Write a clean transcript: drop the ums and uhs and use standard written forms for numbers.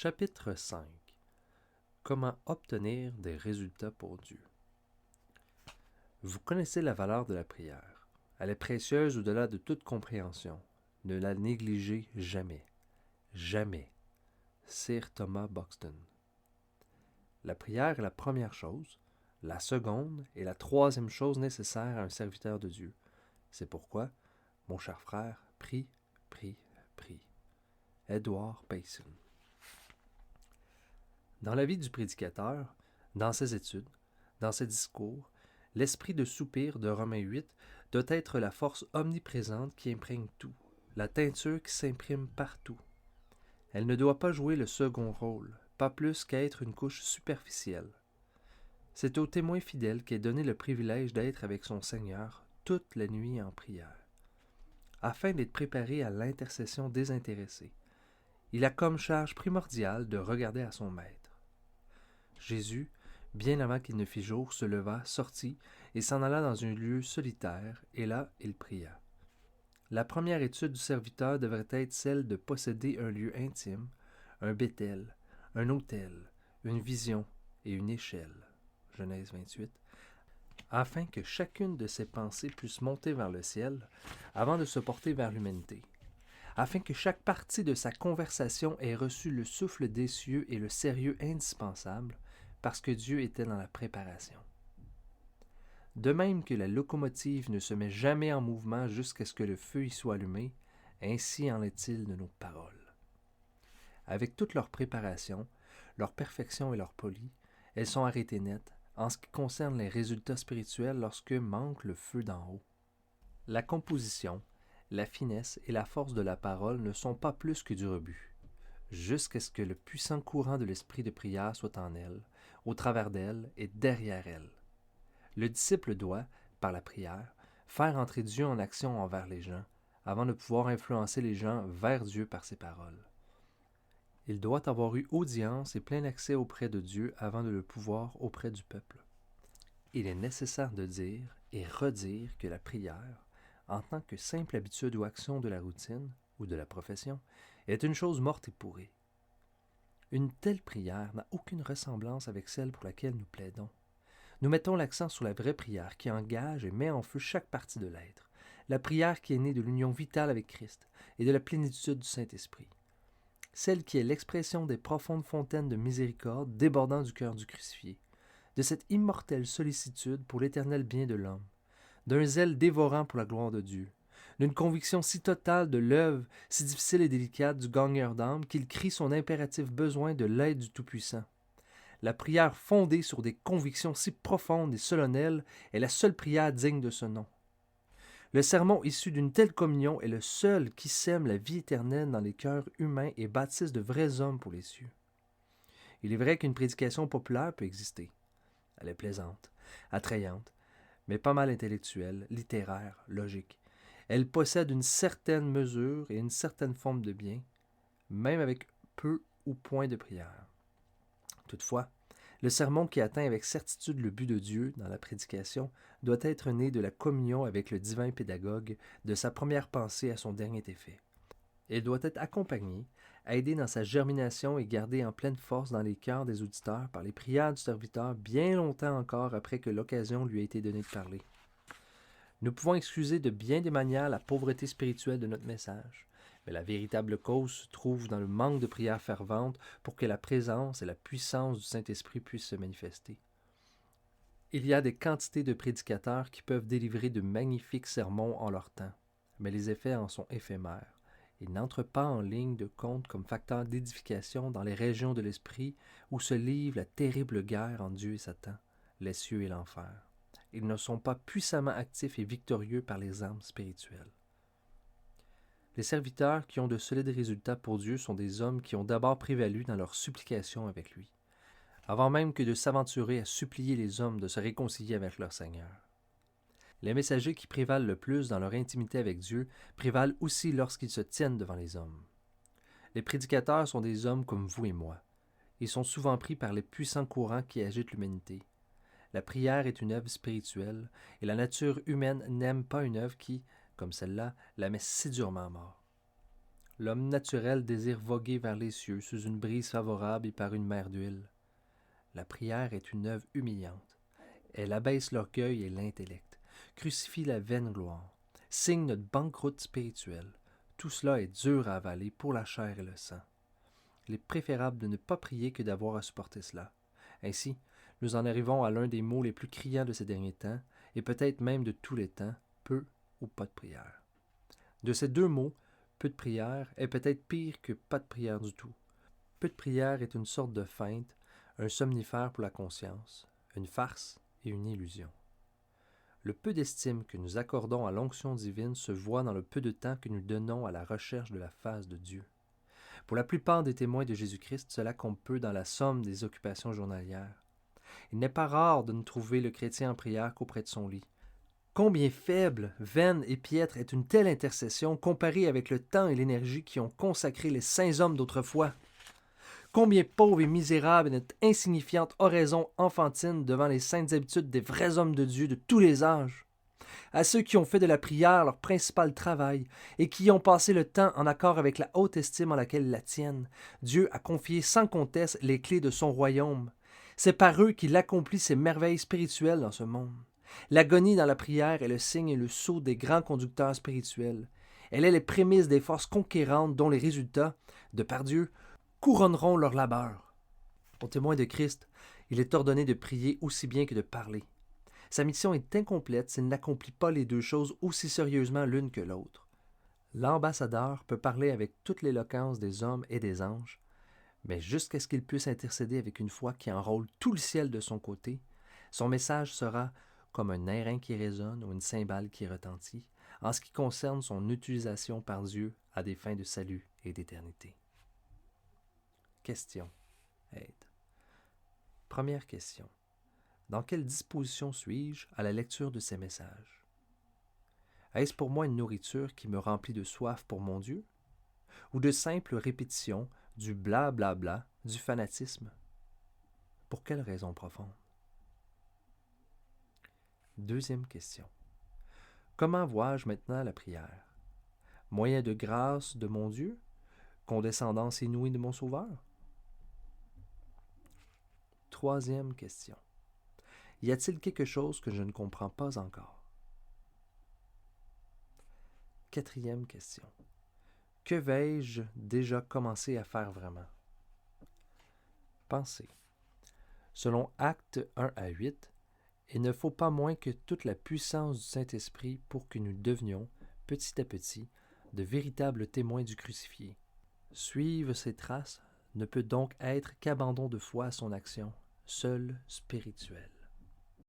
Chapitre 5. Comment obtenir des résultats pour Dieu. Vous connaissez la valeur de la prière. Elle est précieuse au-delà de toute compréhension. Ne la négligez jamais. Jamais. Sir Thomas Buxton. La prière est la première chose, la seconde et la troisième chose nécessaire à un serviteur de Dieu. C'est pourquoi, mon cher frère, prie, prie, prie. Edward Payson. Dans la vie du prédicateur, dans ses études, dans ses discours, l'esprit de soupir de Romains 8 doit être la force omniprésente qui imprègne tout, la teinture qui s'imprime partout. Elle ne doit pas jouer le second rôle, pas plus qu'être une couche superficielle. C'est au témoin fidèle qu'est donné le privilège d'être avec son Seigneur toute la nuit en prière, afin d'être préparé à l'intercession désintéressée. Il a comme charge primordiale de regarder à son maître. Jésus, bien avant qu'il ne fît jour, se leva, sortit et s'en alla dans un lieu solitaire, et là il pria. La première étude du serviteur devrait être celle de posséder un lieu intime, un Béthel, un autel, une vision et une échelle. Genèse 28. Afin que chacune de ses pensées puisse monter vers le ciel avant de se porter vers l'humanité. Afin que chaque partie de sa conversation ait reçu le souffle des cieux et le sérieux indispensable, parce que Dieu était dans la préparation. De même que la locomotive ne se met jamais en mouvement jusqu'à ce que le feu y soit allumé, ainsi en est-il de nos paroles. Avec toute leur préparation, leur perfection et leur polie, elles sont arrêtées nettes en ce qui concerne les résultats spirituels lorsque manque le feu d'en haut. La composition, la finesse et la force de la parole ne sont pas plus que du rebut, jusqu'à ce que le puissant courant de l'esprit de prière soit en elle, au travers d'elle et derrière elle. Le disciple doit, par la prière, faire entrer Dieu en action envers les gens, avant de pouvoir influencer les gens vers Dieu par ses paroles. Il doit avoir eu audience et plein accès auprès de Dieu avant de le pouvoir auprès du peuple. Il est nécessaire de dire et redire que la prière, en tant que simple habitude ou action de la routine ou de la profession, est une chose morte et pourrie. Une telle prière n'a aucune ressemblance avec celle pour laquelle nous plaidons. Nous mettons l'accent sur la vraie prière qui engage et met en feu chaque partie de l'être, la prière qui est née de l'union vitale avec Christ et de la plénitude du Saint-Esprit, celle qui est l'expression des profondes fontaines de miséricorde débordant du cœur du crucifié, de cette immortelle sollicitude pour l'éternel bien de l'homme, d'un zèle dévorant pour la gloire de Dieu, d'une conviction si totale de l'œuvre si difficile et délicate du gagneur d'âme qu'il crie son impératif besoin de l'aide du Tout-Puissant. La prière fondée sur des convictions si profondes et solennelles est la seule prière digne de ce nom. Le sermon issu d'une telle communion est le seul qui sème la vie éternelle dans les cœurs humains et bâtisse de vrais hommes pour les cieux. Il est vrai qu'une prédication populaire peut exister. Elle est plaisante, attrayante, mais pas mal intellectuelle, littéraire, logique. Elle possède une certaine mesure et une certaine forme de bien, même avec peu ou point de prière. Toutefois, le sermon qui atteint avec certitude le but de Dieu dans la prédication doit être né de la communion avec le divin pédagogue, de sa première pensée à son dernier effet. Il doit être accompagné, aidé dans sa germination et gardé en pleine force dans les cœurs des auditeurs par les prières du serviteur bien longtemps encore après que l'occasion lui a été donnée de parler. Nous pouvons excuser de bien des manières la pauvreté spirituelle de notre message, mais la véritable cause se trouve dans le manque de prières ferventes pour que la présence et la puissance du Saint-Esprit puissent se manifester. Il y a des quantités de prédicateurs qui peuvent délivrer de magnifiques sermons en leur temps, mais les effets en sont éphémères. Ils n'entrent pas en ligne de compte comme facteur d'édification dans les régions de l'esprit où se livre la terrible guerre entre Dieu et Satan, les cieux et l'enfer. Ils ne sont pas puissamment actifs et victorieux par les armes spirituelles. Les serviteurs qui ont de solides résultats pour Dieu sont des hommes qui ont d'abord prévalu dans leur supplication avec lui, avant même que de s'aventurer à supplier les hommes de se réconcilier avec leur Seigneur. Les messagers qui prévalent le plus dans leur intimité avec Dieu prévalent aussi lorsqu'ils se tiennent devant les hommes. Les prédicateurs sont des hommes comme vous et moi. Ils sont souvent pris par les puissants courants qui agitent l'humanité. La prière est une œuvre spirituelle, et la nature humaine n'aime pas une œuvre qui, comme celle-là, la met si durement à mort. L'homme naturel désire voguer vers les cieux sous une brise favorable et par une mer d'huile. La prière est une œuvre humiliante. Elle abaisse l'orgueil et l'intellect, crucifie la vaine gloire, signe notre banqueroute spirituelle. Tout cela est dur à avaler pour la chair et le sang. Il est préférable de ne pas prier que d'avoir à supporter cela. Ainsi, nous en arrivons à l'un des mots les plus criants de ces derniers temps, et peut-être même de tous les temps, peu ou pas de prière. De ces deux mots, peu de prière est peut-être pire que pas de prière du tout. Peu de prière est une sorte de feinte, un somnifère pour la conscience, une farce et une illusion. Le peu d'estime que nous accordons à l'onction divine se voit dans le peu de temps que nous donnons à la recherche de la face de Dieu. Pour la plupart des témoins de Jésus-Christ, cela compte peu dans la somme des occupations journalières. Il n'est pas rare de ne trouver le chrétien en prière qu'auprès de son lit. Combien faible, vaine et piètre est une telle intercession comparée avec le temps et l'énergie qui ont consacré les saints hommes d'autrefois! Combien pauvre et misérable est notre insignifiante oraison enfantine devant les saintes habitudes des vrais hommes de Dieu de tous les âges! À ceux qui ont fait de la prière leur principal travail et qui ont passé le temps en accord avec la haute estime en laquelle ils la tiennent, Dieu a confié sans conteste les clés de son royaume. C'est par eux qu'il accomplit ses merveilles spirituelles dans ce monde. L'agonie dans la prière est le signe et le sceau des grands conducteurs spirituels. Elle est les prémices des forces conquérantes dont les résultats, de par Dieu, couronneront leur labeur. Aux témoins de Christ, il est ordonné de prier aussi bien que de parler. Sa mission est incomplète s'il n'accomplit pas les deux choses aussi sérieusement l'une que l'autre. L'ambassadeur peut parler avec toute l'éloquence des hommes et des anges, mais jusqu'à ce qu'il puisse intercéder avec une foi qui enrôle tout le ciel de son côté, son message sera comme un airain qui résonne ou une cymbale qui retentit, en ce qui concerne son utilisation par Dieu à des fins de salut et d'éternité. Question. Aide. Première question. Dans quelle disposition suis-je à la lecture de ces messages? Est-ce pour moi une nourriture qui me remplit de soif pour mon Dieu? Ou de simples répétitions du blablabla, du fanatisme? Pour quelle raison profonde? Deuxième question. Comment vois-je maintenant la prière? Moyen de grâce de mon Dieu? Condescendance inouïe de mon Sauveur? Troisième question. Y a-t-il quelque chose que je ne comprends pas encore? Quatrième question. Que vais-je déjà commencer à faire vraiment? Pensez. Selon Actes 1 à 8, il ne faut pas moins que toute la puissance du Saint-Esprit pour que nous devenions, petit à petit, de véritables témoins du crucifié. Suivre ses traces ne peut donc être qu'abandon de foi à son action, seule spirituelle.